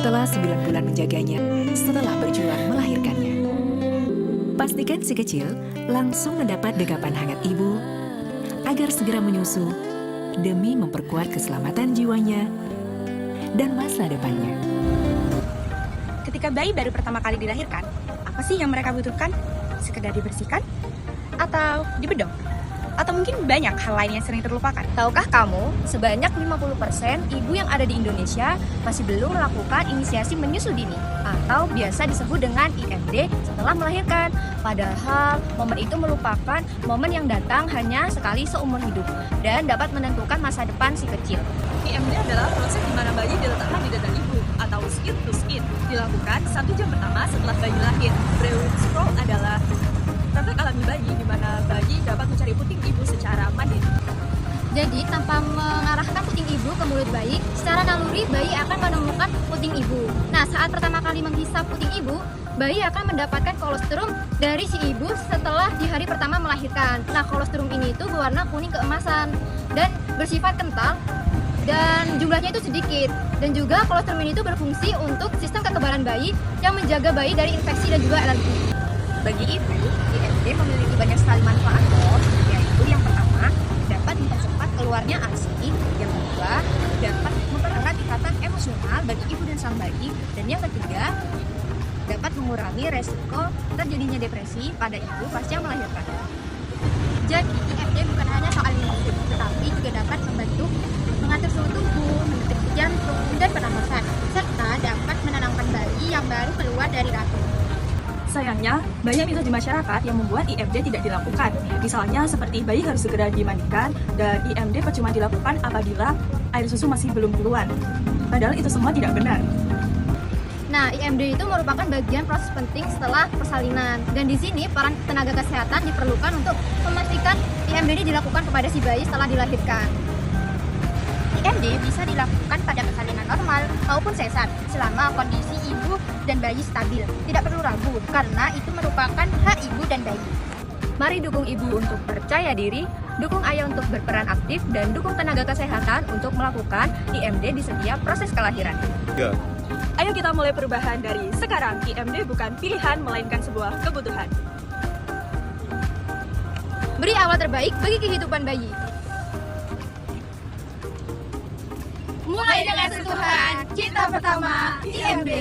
setelah 9 bulan menjaganya setelah berjuang melahirkannya. Pastikan si kecil langsung mendapat dekapan hangat ibu agar segera menyusu demi memperkuat keselamatan jiwanya dan masa depannya. Ketika bayi baru pertama kali dilahirkan, apa sih yang mereka butuhkan? Sekedar dibersihkan? Atau dibedong? Atau mungkin banyak hal lain yang sering terlupakan? Tahukah kamu, sebanyak 50% ibu yang ada di Indonesia masih belum melakukan inisiasi menyusu dini atau biasa disebut dengan IMD setelah melahirkan. Padahal momen itu merupakan momen yang datang hanya sekali seumur hidup dan dapat menentukan masa depan si kecil. IMD adalah proses di mana bayi diletakkan di dada ibu atau skin to skin. Dilakukan 1 jam pertama setelah bayi lahir. Breathing stroll adalah praktek alami bayi di mana bayi dapat mencari puting ibu secara mandiri. Jadi, tanpa mengarahkan puting ibu ke mulut bayi, secara naluri bayi akan menemukan puting ibu. Nah, saat pertama kali menghisap puting ibu, bayi akan mendapatkan kolostrum dari si ibu setelah di hari pertama melahirkan. Nah, kolostrum ini itu berwarna kuning keemasan dan bersifat kental dan jumlahnya itu sedikit. Dan juga kolostrum ini itu berfungsi untuk sistem kekebalan bayi yang menjaga bayi dari infeksi dan juga alergi. Bagi ibu, IMD memiliki banyak sekali manfaat loh, yaitu yang pertama, dapat mempercepat keluarnya ASI, yang kedua, dapat mempererat ikatan emosional bagi ibu dan sang bayi, dan yang ketiga, dapat mengurangi resiko terjadinya depresi pada ibu pasca melahirkan. Jadi, IMD bukan hanya soal hidup, tetapi juga dapat membantu mengatur suhu tubuh, mendeteksi jantung, dan pernapasan, serta dapat menenangkan bayi yang baru keluar dari rahim. Sayangnya, banyak mitos di masyarakat yang membuat IMD tidak dilakukan. Misalnya seperti bayi harus segera dimandikan dan IMD cuma dilakukan apabila air susu masih belum keluar. Padahal itu semua tidak benar. Nah, IMD itu merupakan bagian proses penting setelah persalinan. Dan di sini peran tenaga kesehatan diperlukan untuk memastikan IMD ini dilakukan kepada si bayi setelah dilahirkan. IMD bisa dilakukan pada persalinan normal maupun sesar selama kondisi ibu dan bayi stabil. Tidak perlu ragu karena itu merupakan hak ibu dan bayi. Mari dukung ibu untuk percaya diri, dukung ayah untuk berperan aktif, dan dukung tenaga kesehatan untuk melakukan IMD di setiap proses kelahiran. Ya. Ayo kita mulai perubahan dari sekarang. IMD bukan pilihan, melainkan sebuah kebutuhan. Beri awal terbaik bagi kehidupan bayi. Mulai dengan sentuhan cinta pertama IMD.